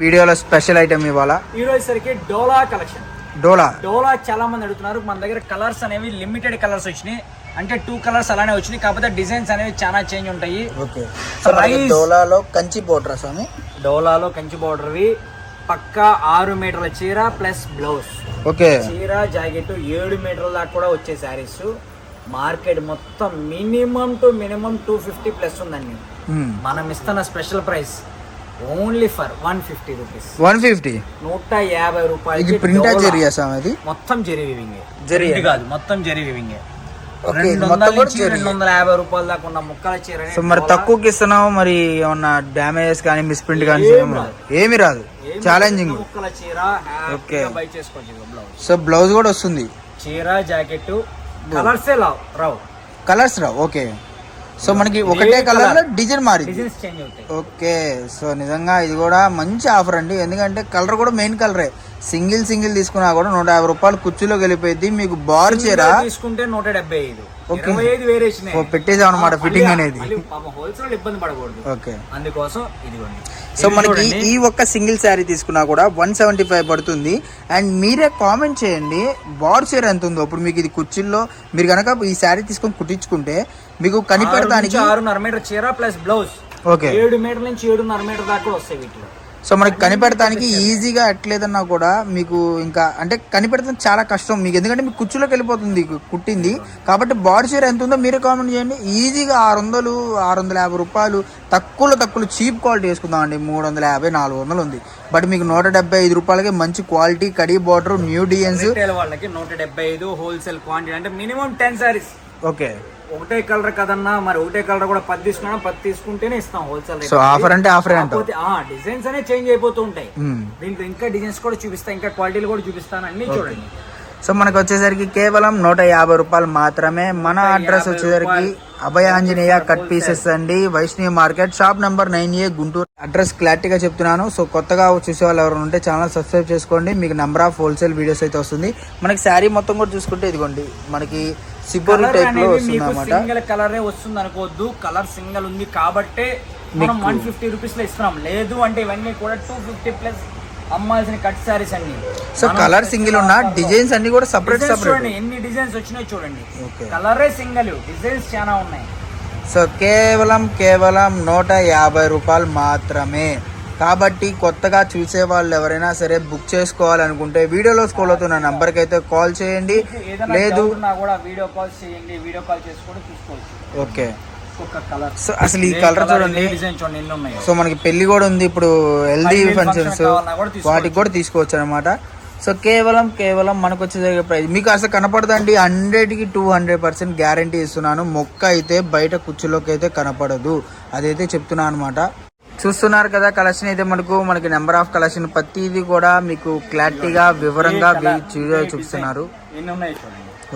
వీడియోలో special item ఇవాళ ఈరోజుసరికి డోలా collection. డోలా చాలా మంది అడుగుతున్నారు. మన దగ్గర కలర్స్ అనేవి లిమిటెడ్ కలర్స్ వచ్చినాయి, అంటే 2 కలర్స్ అలానే వచ్చినాయి. కాకపోతే డిజైన్స్ అనేవి చాలా చేంజ్ ఉంటాయి. డోలాలో కంచి బోర్డర్ స్వామి, డోలాలో కంచి బోర్డర్వి పక్కా 6 మీటర్ల చీర ప్లస్ బ్లౌజ్. ఓకే, చీర జాకెట్ 7 మీటర్ల దాకా కూడా వచ్చే శారీస్. మార్కెట్ మొత్తం మినిమం టు మినిమం 250 ప్లస్ ఉందండి. మనం ఇస్తున్న special price only for 150 rupees. 150 150 రూపాయలు. మొత్తం జెరీ వివింగ్ కాదు, మొత్తం జెరీ వివింగ్. 250 రూపాయల దాకా ఉన్న ముక్కల చీర. సో మరి తక్కువకి ఇస్తున్నావు, మరి ఏమన్నా డ్యామేజెస్ కానీ మిస్ప్రింట్ కానీ ఏమి రాదు. ఛాలెంజింగ్ ముక్కల చీర. ఓకే, బై చేసుకోవచ్చు. బ్లౌజ్, సో బ్లౌజ్ కూడా వస్తుంది. చీర జాకెట్ కలర్స్ రావు. కలర్స్ రావు. ఓకే, సో మనకి ఒకటే కలర్ లో డిజైన్ మారింది. డిజైన్స్ చేంజ్ అవుతాయి. ఓకే, సో నిజంగా ఇది కూడా మంచి ఆఫర్ అండి. ఎందుకంటే కలర్ కూడా మెయిన్ కలరే. సింగిల్ తీసుకున్నా కూడా 150 రూపాయలు కుర్చీలోకి వెళ్ళిపోయింది. మీకు బార్ చీర తీసుకుంటే 175. 25 వేరియేషన్ పెట్టేసాం అనమాట ఫిట్టింగ్ అనేది. హోల్సేల్ ఇబ్బంది పడకూడదు. ఓకే, అందుకోసం ఇదిగోండి. సో మనకి ఈ ఒక్క సింగిల్ శారీ తీసుకున్నా కూడా 175 పడుతుంది. అండ్ మీరే కామెంట్ చేయండి బార్ చీర ఎంత ఉందో. అప్పుడు మీకు ఇది కుర్చీల్లో మీరు కనుక ఈ శారీ తీసుకొని కుట్టించుకుంటే మీకు కనిపెడతానికి 6.5 మీటర్ చీర ప్లస్ బ్లౌజ్. ఓకే, 7 మీటర్ నుంచి 7.5 మీటర్ దాకా వస్తాయి వీటిలో. సో మనకి కనిపెడతానికి ఈజీగా ఎట్లేదన్నా కూడా మీకు ఇంకా అంటే కనిపెడతానికి చాలా కష్టం మీకు, ఎందుకంటే మీకు కుర్చీలోకి వెళ్ళిపోతుంది కుట్టింది. కాబట్టి బాడీ చీర ఎంత ఉందో మీరే కామెంట్ చేయండి. ఈజీగా 600 650 రూపాయలు తక్కువ చీప్ క్వాలిటీ వేసుకుందాం అండి. 350 400 ఉంది. బట్ మీకు 175 రూపాయలకి మంచి quality khadi border new designs. వాళ్ళకి 175 హోల్సేల్ క్వాంటిటీ అంటే మినిమం 10 సారీస్. ఓకే, ఒకటే కలర్ కదన్నా, మరి ఒకటే కలర్ కూడా 10 తీసుకున్నా 10 తీసుకుంటేనే ఇస్తాం హోల్సేల్. సో ఆఫర్ అంటే ఆఫర్ అంటే డిజైన్స్ అనే చేంజ్ అయిపోతూ ఉంటాయి. దీంట్లో ఇంకా డిజైన్స్ కూడా చూపిస్తా, ఇంకా క్వాలిటీలు కూడా చూపిస్తాను, అన్ని చూడండి. సో మనకు వచ్చేసరికి కేవలం 150 రూపాయలు మాత్రమే. మన అడ్రస్ వచ్చేసరికి అభయ ఆంజనేయ కట్ పీసెస్ అండి, Vaishnavi market, shop number 9A, Guntur. Address క్లారిటీగా చెప్తున్నాను. సో కొత్తగా చూసే వాళ్ళు ఎవరైనా ఉంటే ఛానల్ సబ్స్క్రైబ్ చేసుకోండి. మీకు నెంబర్ ఆఫ్ హోల్సేల్ వీడియోస్ అయితే వస్తుంది. మనకి శారీ మొత్తం కూడా చూసుకుంటే ఇదిగోండి మనకి సిబోరి టైప్ లో వస్తుంది అన్నమాట. సింగిల్ కలరే వస్తుంది అనుకోవద్దు, కలర్ సింగిల్ ఉంది కాబట్టి మనం 150 రూపీస్ లో ఇస్తున్నాం. లేదు అంటే ఇవన్నీ కూడా 250 ప్లస్ అమ్మాల్సిన కట్ సారీస్ అన్ని. సో కలర్ సింగిల్ ఉన్న డిజైన్స్ అన్ని కూడా సెపరేట్ చూడండి, ఎన్ని డిజైన్స్ వచ్చినాయి చూడండి. కలరే సింగిల్, డిజైన్స్ చాలా ఉన్నాయి. సో కేవలం 150 రూపాయలు మాత్రమే. కాబట్టి కొత్తగా చూసే వాళ్ళు ఎవరైనా సరే బుక్ చేసుకోవాలనుకుంటే వీడియోలో స్క్రోల్ అవుతున్న నంబర్కి అయితే కాల్ చేయండి. లేదు వీడియో కాల్ చేయండి, వీడియో కాల్ చేసుకొని చూసుకోవచ్చు. ఓకే, సో అసలు ఈ కలర్ చూడండి. సో మనకి పెళ్లి కూడా ఉంది ఇప్పుడు, హెల్దీ ఫంక్షన్స్ వాటికి కూడా తీసుకోవచ్చు అనమాట. సో కేవలం మనకు వచ్చే ప్రైస్ మీకు అసలు కనపడదండి. 100కి 200% గ్యారంటీ ఇస్తున్నాను. మొక్క అయితే బయట కుర్చీలోకి అయితే కనపడదు, అదైతే చెప్తున్నాను అనమాట. చూస్తున్నారు కదా కలెక్షన్ అయితే మనకి నెంబర్ ఆఫ్ కలెక్షన్ ప్రతిదీ కూడా మీకు క్లారిటీగా వివరంగా చూపిస్తున్నారు.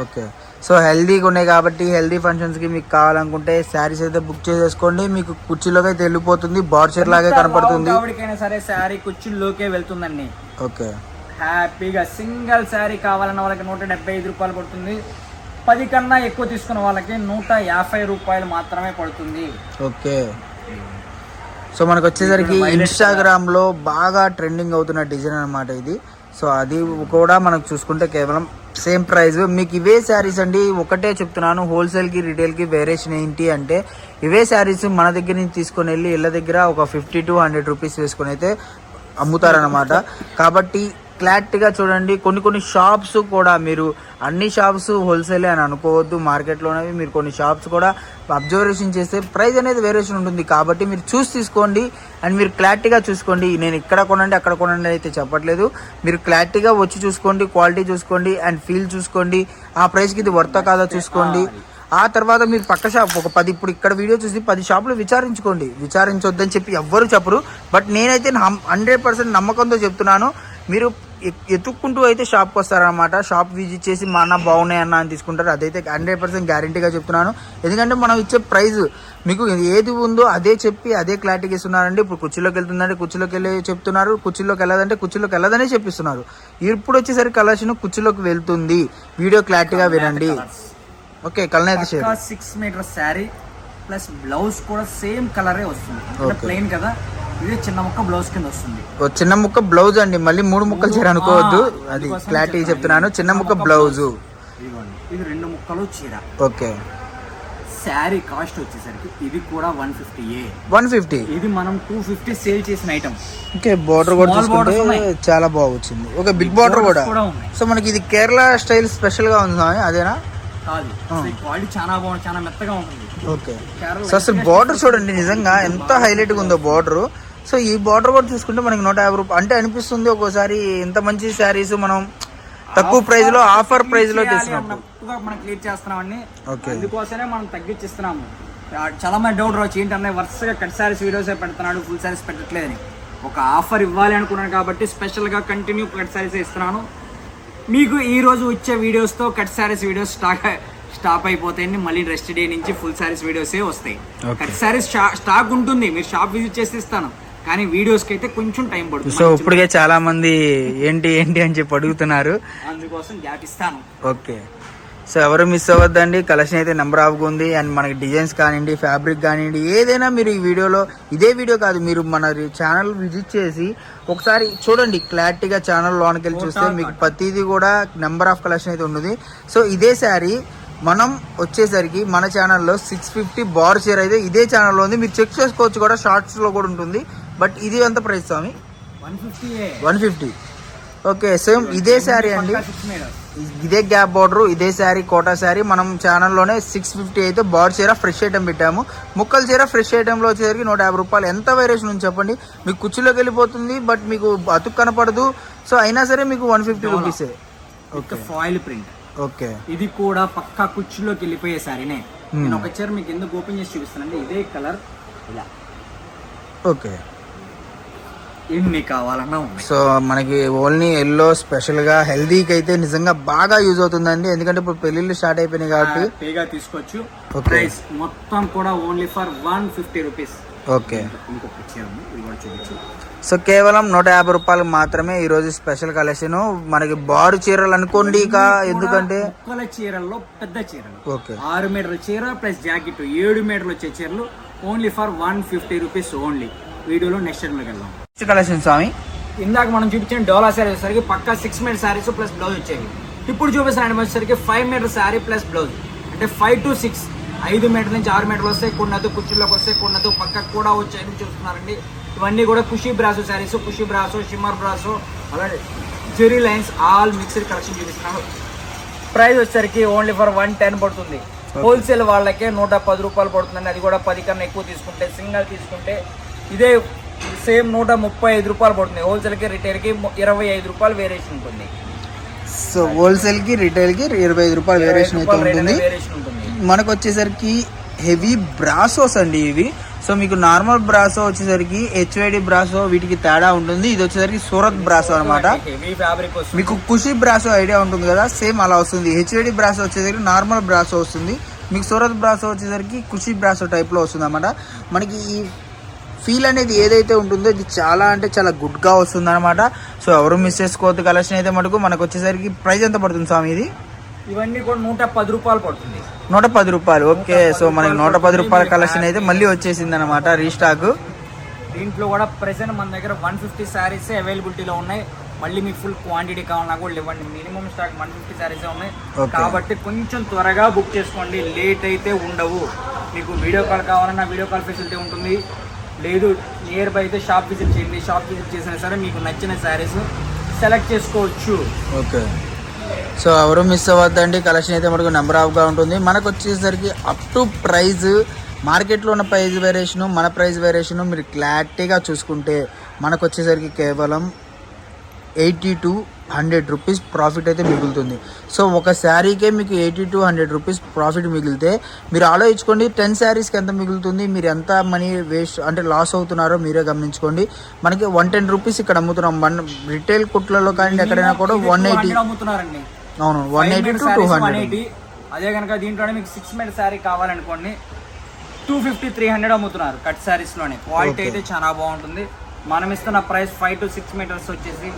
ఓకే, సో హెల్దీగా ఉన్నాయి కాబట్టి హెల్దీ ఫంక్షన్స్ కి మీకు కావాలనుకుంటే శారీస్ అయితే బుక్ చేసేసుకోండి. మీకు కుర్చీలోకి అయితే వెళ్ళిపోతుంది, బార్చర్ లాగే కనపడుతుంది. సరే శారీ కుర్చీలోకే వెళ్తుందండి. ఓకే, హ్యాపీగా సింగిల్ శారీ కావాలన్న వాళ్ళకి 175 రూపాయలు పడుతుంది. 10 కన్నా ఎక్కువ తీసుకున్న వాళ్ళకి 150 రూపాయలు మాత్రమే పడుతుంది. ఓకే, సో మనకు వచ్చేసరికి ఇన్స్టాగ్రామ్ లో బాగా ట్రెండింగ్ అవుతున్న డిజైన్ అనమాట ఇది. సో అది కూడా మనకు చూసుకుంటే కేవలం సేమ్ ప్రైస్. మీకు ఇవే శారీస్ అండి, ఒకటే చెప్తున్నాను, హోల్సేల్ కి రిటైల్ కి వేరియేషన్ ఏంటి అంటే ఇవే శారీస్ మన దగ్గర నుంచి తీసుకొని వెళ్ళి ఇళ్ళ దగ్గర ఒక 50 to 100 రూపీస్ వేసుకొని అయితే అమ్ముతారనమాట. కాబట్టి క్లారిటీగా చూడండి. కొన్ని షాప్స్ కూడా మీరు అన్ని షాప్స్ హోల్సేలే అని అనుకోవద్దు. మార్కెట్లోనేవి మీరు కొన్ని షాప్స్ కూడా అబ్జర్వేషన్ చేస్తే ప్రైస్ అనేది వేరియేషన్ ఉంటుంది. కాబట్టి మీరు చూసి తీసుకోండి అండ్ మీరు క్లారిటీగా చూసుకోండి. నేను ఇక్కడ కొనండి అక్కడ కొనండి అయితే చెప్పట్లేదు. మీరు క్లారిటీగా వచ్చి చూసుకోండి, క్వాలిటీ చూసుకోండి అండ్ ఫీల్ చూసుకోండి. ఆ ప్రైస్కి ఇది వర్తా కాదా చూసుకోండి. ఆ తర్వాత మీరు పక్క షాప్ ఒక 10 ఇప్పుడు ఇక్కడ వీడియో చూసి 10 షాపులు విచారించుకోండి. విచారించొద్దని చెప్పి ఎవ్వరు చెప్పరు. బట్ నేనైతే 100% నమ్మకంతో చెప్తున్నాను. మీరు ఎత్తుక్కుంటూ అయితే షాప్కి వస్తారనమాట. షాప్ విజిట్ చేసి మా అన్న బాగున్నాయి అన్న అని తీసుకుంటారు. అదైతే 100% గ్యారంటీగా చెప్తున్నాను. ఎందుకంటే మనం ఇచ్చే ప్రైస్ మీకు ఏది ఉందో అదే చెప్పి అదే క్లారిటీకి ఇస్తున్నారండి. ఇప్పుడు కుర్చీలోకి వెళ్తుందంటే కుర్చీలోకి వెళ్ళి చెప్తున్నారు, కుర్చీలోకి వెళ్ళదంటే కుర్చీలోకి వెళ్ళదనే చెప్పిస్తున్నారు. ఇప్పుడు వచ్చేసరికి కలెక్షన్ కుర్చీలోకి వెళ్తుంది. వీడియో క్లారిటీగా వినండి. Okay, colour 6 metre sari plus blouse కూడా సేమ్ కలరే వస్తుంది. ప్లెయిన్ కదా, ఇది చిన్న ముక్క బ్లౌజ్ కింద వస్తుంది. చిన్న ముక్క బ్లౌజ్ అండి, మళ్ళీ 3 ముక్కలు చీర అనుకోవద్దు, అది క్లారిటీ చెప్తున్నాను. చిన్న ముక్క బ్లౌజ్, ఇది 2 ముక్కలు చీర. ఓకే. శారీ కాస్ట్ వచ్చేసరికి ఇది కూడా 150. ఇది మనం 250 సేల్ చేసిన ఐటమ్. ఓకే. బోర్డర్ కూడా చూసుకుంటే చాలా బాగా వచ్చింది. ఓకే, బిగ్ బోర్డర్ కూడా. సో మనకి ఇది కేరళ స్టైల్ స్పెషల్ గా ఉంది, అదేనా? కాదు, క్వాలిటీ చాలా బాగుంది, చాలా మెత్తగా ఉంటుంది. ఓకే. సో అసలు బోర్డర్ చూడండి, నిజంగా ఎంత హైలైట్ గా ఉందో బోర్డర్. సో ఈ బోర్డర్ కూడా చూసుకుంటే మనకి 150 రూపాయలు అంటే అనిపిస్తుంది ఒక్కోసారి. ఇంత మంచి శారీస్ మనం తక్కువ ప్రైస్ లో, ఆఫర్ ప్రైస్ లో తీసుకున్నాం, మనం క్లియర్ చేస్తున్నామండి. ఓకే, అందుకోసమే మనం తగ్గించిస్తున్నాము. చాలా మంది డౌట్ రావచ్చు, ఏంటన్నా వరుసగా కట్ శారీస్ వీడియోస్ పెడుతున్నాడు, ఫుల్ శారీస్ పెట్టట్లేదని. ఒక ఆఫర్ ఇవ్వాలి అనుకున్నాను కాబట్టి స్పెషల్ గా కంటిన్యూ కట్ శారీస్ ఇస్తున్నాను మీకు. ఈ రోజు వచ్చే వీడియోస్ తో కట్ శారీస్ వీడియోస్ స్టాప్ అయిపోతాయండి. మళ్ళీ రెస్ట్ డే నుంచి ఫుల్ శారీస్ వీడియోస్ వస్తాయి. కట్ శారీస్ స్టాక్ ఉంటుంది, మీరు షాప్ విజిట్ చేసి ఇస్తాను, కానీ వీడియోస్ కి అయితే కొంచెం టైం పడుతుంది. సో ఇప్పటికే చాలా మంది ఏంటి అని చెప్పి అడుగుతున్నారు, అందుకోసం గ్యాప్ ఇస్తాను. ఓకే. సో ఎవరు మిస్ అవ్వద్దండి, కలెక్షన్ అయితే నెంబర్ ఆఫ్ ఉంది. అండ్ మనకి డిజైన్స్ కానివ్వండి, ఫ్యాబ్రిక్ కానివ్వండి, ఏదైనా మీరు ఈ వీడియోలో, ఇదే వీడియో కాదు, మీరు మన ఛానల్ విజిట్ చేసి ఒకసారి చూడండి, క్లారిటీగా ఛానల్ లోనికి వెళ్ళి చూస్తే మీకు ప్రతిదీ కూడా నెంబర్ ఆఫ్ కలెక్షన్ అయితే ఉంటుంది. సో ఇదే శారీ మనం వచ్చేసరికి మన ఛానల్లో 650 బార్ చీర అయితే ఇదే ఛానల్లో ఉంది, మీరు చెక్ చేసుకోవచ్చు కూడా, షార్ట్స్ లో కూడా ఉంటుంది. బట్ ఇది ఎంత ప్రైస్ స్వామి? 150. ఓకే. సేమ్ ఇదే శారీ అండి, ఇదే గ్యాప్ బార్డర్, ఇదే శారీ, కోటా శారీ. మనం ఛానల్లోనే 650 అయితే బార్ చీర ఫ్రెష్ ఐటమ్ పెట్టాము. ముక్కల చీర ఫ్రెష్ ఐటమ్ లో వచ్చేసరికి 150 రూపాయలు. ఎంత వేరియేషన్ ఉంది చెప్పండి, మీకు కుర్చీలోకి వెళ్ళిపోతుంది, బట్ మీకు అతుకు కనపడదు. సో అయినా సరే మీకు 150 రూపీసే. ఓకే. Foil print. ఓకే. ఇది కూడా పక్కా కుర్చీలోకి వెళ్ళిపోయే శారీనే. నేను ఒక చీర మీకు ఎందుకు ఓపెన్ చేసి చూపిస్తానండి, ఇదే కలర్ ఇలా. ఓకే. ఎన్ని కావాలన్నా ఉన్నాయి. సో మనకి ఓన్లీ ఎల్లో స్పెషల్ గా హెల్దీకి అయితే నిజంగా బాగా యూజ్ అవుతుందండి, ఎందుకంటే ఇప్పుడు పెళ్లిళ్ళు స్టార్ట్ అయిపోయినాయి కాబట్టి పేగా తీసుకోవచ్చు. ప్రైస్ మొత్తం కూడా ఓన్లీ ఫర్ 150 రూపీస్. ఓకే. ఇంకొక చీర ఇది కూడా చూపించు. సో కేవలం 150 రూపాయలు మాత్రమే ఈ రోజు స్పెషల్ కలెక్షన్. మనకి బారు చీరలు అనుకోండి, ఇక ఎందుకంటే ముక్కల చీరల్లో పెద్ద చీరలు, ఓకే, 6 మీటర్ల చీర ప్లస్ జాకెట్ 7 మీటర్లు వచ్చే చీరలు ఓన్లీ ఫర్ 150 రూపీస్ ఓన్లీ. వీడియోలో నెక్స్ట్ టైం వెళ్దాం. కలెక్షన్ స్వామి, ఇందాక మనం చూపించిన డోలా శారీ వచ్చేసరికి పక్కా 6 మీటర్ శారీస్ ప్లస్ బ్లౌజ్ వచ్చేవి. ఇప్పుడు చూపిస్తాను వచ్చేసరికి 5 మీటర్ శారీ ప్లస్ బ్లౌజ్, అంటే 5 to 6, 5 మీటర్ నుంచి 6 మీటర్లు వస్తాయి. కొన్నదు కుర్చీలోకి వస్తాయి, కొన్నదు పక్కకు కూడా వచ్చాయని చూస్తున్నారండి. ఇవన్నీ కూడా Khushi brasso saris, Khushi brasso, shimmer brasso, అలాగే zari lines all mixed collection చూపిస్తున్నాను. ప్రైస్ వచ్చేసరికి ఓన్లీ ఫర్ 110 పడుతుంది. హోల్సేల్ వాళ్ళకే 110 రూపాయలు పడుతుందండి. అది కూడా 10 కన్నా ఎక్కువ తీసుకుంటే, సింగల్ తీసుకుంటే ఇదే సేమ్ 135 రూపాయలు పడుతుంది. హోల్సేల్ కి రిటైల్ కి 25 రూపాయలు వేరియేషన్ ఉంటుంది. సో హోల్సేల్ కి రిటైల్ కి 25 రూపాయలు వేరియేషన్ అయితే ఉంటుంది. మనకు వచ్చేసరికి హెవీ బ్రాసోస్ అండి ఇవి. సో మీకు నార్మల్ బ్రాసో వచ్చేసరికి HYD బ్రాసో వీటికి తేడా ఉంటుంది. ఇది వచ్చేసరికి సూరత్ బ్రాసో అనమాట. మీకు ఖుషీ బ్రాసో ఐడియా ఉంటుంది కదా, సేమ్ అలా వస్తుంది. HYD బ్రాసో వచ్చేసరికి నార్మల్ బ్రాసో వస్తుంది, మీకు సూరత్ బ్రాసో వచ్చేసరికి ఖుషీ బ్రాసో టైప్ లో వస్తుంది అనమాట. మనకి ఈ ఫీల్ అనేది ఏదైతే ఉంటుందో ఇది చాలా అంటే చాలా గుడ్ గా వస్తుంది అనమాట. సో ఎవరు మిస్ చేసుకోవద్దు. కలెక్షన్ అయితే మటుకు మనకు వచ్చేసరికి ప్రైస్ ఎంత పడుతుంది స్వామి ఇది? ఇవన్నీ కూడా 110 రూపాయలు పడుతుంది. 110 రూపాయలు. ఓకే. సో మనకి 110 రూపాయల కలెక్షన్ అయితే మళ్ళీ వచ్చేసింది అనమాట, రీస్టాక్. దీంట్లో కూడా ప్రెసెంట్ మన దగ్గర 150 శారీస్ అవైలబిలిటీలో ఉన్నాయి. మళ్ళీ మీకు ఫుల్ క్వాంటిటీ కావాలన్నా కూడా ఇవ్వండి. మినిమం స్టాక్ 150 శారీస్ ఉన్నాయి కాబట్టి కొంచెం త్వరగా బుక్ చేసుకోండి, లేట్ అయితే ఉండవు. మీకు వీడియో కాల్ కావాలన్నా వీడియో కాల్ ఫెసిలిటీ ఉంటుంది, లేదు నియర్ బై అయితే షాప్ విజిట్ చేయండి. షాప్ విజిట్ చేసినా సరే మీకు నచ్చిన శారీస్ సెలెక్ట్ చేసుకోవచ్చు. ఓకే. సో ఎవరు మిస్ అవ్వద్దండి, కలెక్షన్ అయితే మనకు నెంబర్ ఆఫ్గా ఉంటుంది. మనకు వచ్చేసరికి అప్ టు ప్రైజ్ మార్కెట్లో ఉన్న ప్రైజ్ వేరియేషను, మన ప్రైజ్ వేరియేషను మీరు క్లారిటీగా చూసుకుంటే మనకు వచ్చేసరికి కేవలం 80 to 100 రూపీస్ ప్రాఫిట్ అయితే మిగులుతుంది. సో ఒక శారీకే మీకు 80 to 100 రూపీస్ ప్రాఫిట్ మిగిలితే మీరు ఆలోచించుకోండి 10 శారీస్కి ఎంత మిగులుతుంది, మీరు ఎంత మనీ వేస్ట్ అంటే లాస్ అవుతున్నారో మీరే గమనించుకోండి. మనకి 110 రూపీస్ ఇక్కడ అమ్ముతున్నాం. రిటైల్ కుట్లలో కానీ ఎక్కడైనా కూడా 180 అమ్ముతున్నారండి. అవును, 180 to 200. అదే కనుక దీంట్లోనే మీకు 6 మీటర్ శారీ కావాలనుకోండి 250-300 అమ్ముతున్నారు కట్ శారీస్ లోనే. క్వాలిటీ అయితే చాలా బాగుంటుంది. మనం ఇస్తున్న ప్రైస్ 5 to 6 మీటర్స్ వచ్చేసి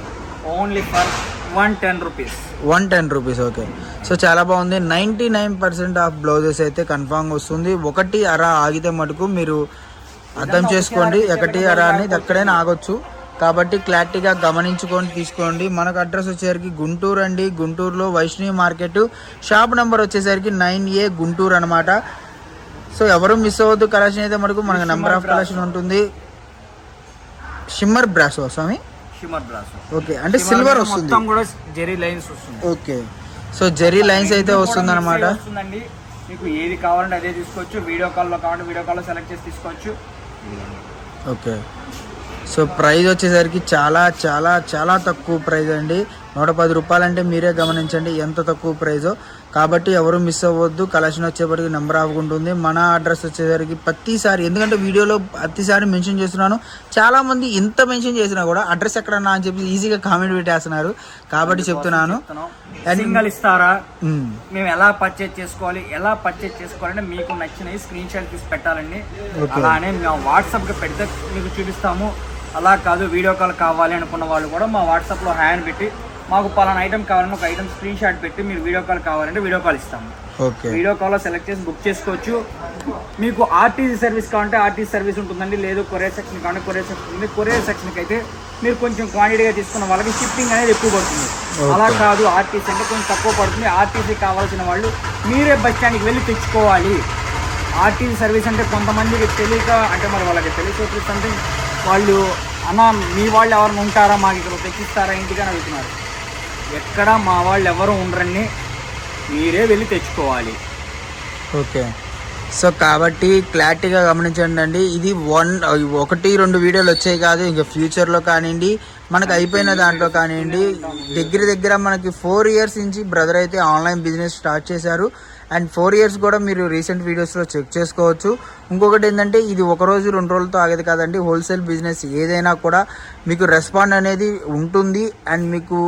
only for 110 rupees. 110 rupees. Okay. So చాలా బాగుంది. 99% ఆఫ్ బ్లౌజెస్ అయితే కన్ఫామ్ వస్తుంది. ఒకటి అర ఆగితే మటుకు మీరు అర్థం చేసుకోండి, ఒకటి అరాని ఎక్కడైనా ఆగొచ్చు. కాబట్టి క్లారిటీగా గమనించుకొని తీసుకోండి. మనకు అడ్రస్ వచ్చేసరికి గుంటూరు అండి. గుంటూరులో వైష్ణవి మార్కెట్, షాప్ నెంబర్ వచ్చేసరికి 9A గుంటూరు అనమాట. సో ఎవరు మిస్ అవ్వద్దు. కలెక్షన్ అయితే మనకు నెంబర్ ఆఫ్ కలెక్షన్ ఉంటుంది. షిమ్మర్ బ్రాసో స్వామి, షిమ్మర్ బ్రాసో. ఓకే, అంటే సిల్వర్ వస్తుంది, మొత్తం కూడా జెరీ లైన్స్ వస్తుంది. ఓకే, సో జెరీ లైన్స్ అయితే వస్తుంది అనమాట. వస్తుందండి. మీకు ఏది కావాలంటే అదే తీసుకోవచ్చు. వీడియో కాల్లో కావాలంటే వీడియో కాల్లో సెలెక్ట్ చేసి తీసుకోవచ్చు. ఓకే, సో ప్రైస్ వచ్చేసరికి చాలా చాలా చాలా తక్కువ ప్రైస్ అండి. 110 రూపాయలు అంటే మీరే గమనించండి ఎంత తక్కువ ప్రైజో. కాబట్టి ఎవరు మిస్ అవ్వద్దు. కలెక్షన్ వచ్చేప్పటికి నెంబర్ ఆఫ్ ఉంటుంది. మన అడ్రస్ వచ్చేసరికి ప్రతిసారి, ఎందుకంటే వీడియోలో ప్రతిసారి మెన్షన్ చేస్తున్నాను, చాలా మంది ఇంత మెన్షన్ చేసినా కూడా అడ్రస్ ఎక్కడన్నా అని చెప్పి ఈజీగా కామెంట్ పెట్టేస్తున్నారు. కాబట్టి చెప్తున్నాను, సింగల్ ఇస్తారా, మేము ఎలా పర్చేజ్ చేసుకోవాలంటే మీకు నచ్చినవి స్క్రీన్ షాట్ తీసి పెట్టాలండి. అలానే మేము వాట్సాప్ కి పెడితే మీకు చూపిస్తాము. అలా కాదు, వీడియో కాల్ కావాలి అనుకున్న వాళ్ళు కూడా మా వాట్సాప్ లో హ్యాండ్ పెట్టి మాకు పలానా ఐటమ్ కావాలని ఒక ఐటమ్ స్క్రీన్ షాట్ పెట్టి మీరు వీడియో కాల్ కావాలంటే వీడియో కాల్ ఇస్తాము. వీడియో కాల్లో సెలెక్ట్ చేసి బుక్ చేసుకోవచ్చు. మీకు ఆర్టీసీ సర్వీస్ కావాలంటే ఆర్టీసీ సర్వీస్ ఉంటుందండి. లేదు కొరియర్ సెక్షన్ కావాలంటే కొరియర్ సెక్షన్ ఉంది. కొరియర్ సెక్షన్కి అయితే మీరు కొంచెం క్వాంటిటీగా తీసుకున్న వాళ్ళకి షిప్పింగ్ అనేది ఎక్కువ పడుతుంది. అలా కాదు, ఆర్టీసీ అంటే కొంచెం తక్కువ పడుతుంది. ఆర్టీసీ కావాల్సిన వాళ్ళు మీరే బస్ స్టాండ్కి వెళ్ళి తెచ్చుకోవాలి. ఆర్టీసీ సర్వీస్ అంటే కొంతమందికి తెలియక, అంటే మరి వాళ్ళకి తెలిసి సంథింగ్ వాళ్ళు అన్న మీ వాళ్ళు ఎవరైనా ఉంటారా, మాకు ఇక్కడ తెచ్చిస్తారా ఇంటికని అడుగుతున్నారు. ఎక్కడ మా వాళ్ళు ఎవరు ఉండరని, మీరే వెళ్ళి తెచ్చుకోవాలి. ఓకే, సో కాబట్టి క్లారిటీగా గమనించండి అండి. ఇది 1-2 వీడియోలు వచ్చాయి కాదు, ఇంకా ఫ్యూచర్లో కానివ్వండి, మనకు అయిపోయిన దాంట్లో కానివ్వండి, దగ్గర మనకి 4 ఇయర్స్ నుంచి బ్రదర్ అయితే ఆన్లైన్ బిజినెస్ స్టార్ట్ చేశారు. అండ్ 4 ఇయర్స్ కూడా మీరు రీసెంట్ వీడియోస్లో చెక్ చేసుకోవచ్చు. ఇంకొకటి ఏంటంటే, ఇది 1 రోజు 2 రోజులతో ఆగేది కాదండి. హోల్సేల్ బిజినెస్ ఏదైనా కూడా మీకు రెస్పాండ్ అనేది ఉంటుంది. అండ్ మీకు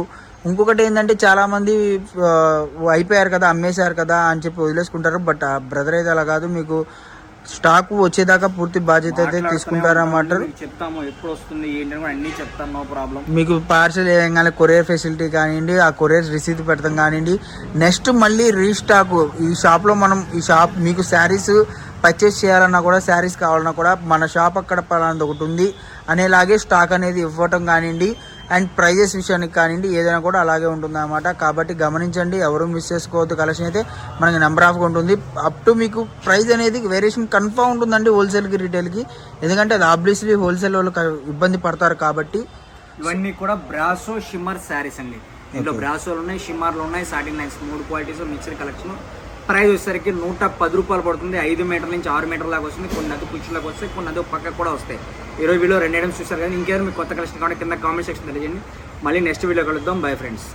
ఇంకొకటి ఏంటంటే, చాలామంది అయిపోయారు కదా, అమ్మేశారు కదా అని చెప్పి వదిలేసుకుంటారు. బట్ ఆ బ్రదర్ అయితే అలా కాదు, మీకు స్టాక్ వచ్చేదాకా పూర్తి బాధ్యత అయితే తీసుకుంటారన్నమాట. చెప్తాము ఎప్పుడు వస్తుంది ఏంటంటే అన్ని చెప్తాను, నో ప్రాబ్లం. మీకు పార్సల్ ఏమైనా కొరియర్ ఫెసిలిటీ కానివ్వండి, ఆ కొరియర్ రిసీట్ పెడతాం కానివ్వండి. నెక్స్ట్ మళ్ళీ రీస్టాక్ ఈ షాప్లో మీకు శారీస్ పర్చేస్ చేయాలన్నా కూడా, శారీస్ కావాలన్నా కూడా మన షాప్ అక్కడ పలానది ఒకటి ఉంది అనేలాగే స్టాక్ అనేది ఇవ్వటం కానివ్వండి. అండ్ ప్రైజెస్ విషయానికి కానివ్వండి, ఏదైనా కూడా అలాగే ఉంటుంది అన్నమాట. కాబట్టి గమనించండి, ఎవరు మిస్ చేసుకోవద్దు. కలెక్షన్ అయితే మనకి నెంబర్ ఆఫ్గా ఉంటుంది. అప్ టు మీకు ప్రైస్ అనేది వేరియేషన్ కన్ఫర్మ్ ఉంటుందండి హోల్సేల్కి రీటైల్కి. ఎందుకంటే అది ఆబ్వియస్లీ హోల్సేల్ వాళ్ళు ఇబ్బంది పడతారు. కాబట్టి ఇవన్నీ కూడా బ్రాసో షిమ్మర్ శారీస్ అండి. ఇందులో బ్రాసోలు ఉన్నాయి, షిమ్మర్లు ఉన్నాయి, satin lines 3 qualities mixed collection. Price వచ్చేసరికి 110 రూపాయలు పడుతుంది. 5 మీటర్ల నుంచి 6 మీటర్ల దాకా వస్తుంది. కొన్ని అది కుర్చీలకు వస్తాయి, కొన్ని అది పక్కకు కూడా వస్తాయి. ఈరోజు వీడియో 2 ఐటమ్స్ చూస్తారు కానీ ఇంకేమైనా మీకు కొత్త కలెక్షన్ కావాలి కింద కామెంట్ సెక్షన్ తెలియజేయండి. మళ్ళీ నెక్స్ట్ వీడియో కలుద్దాం. Bye friends.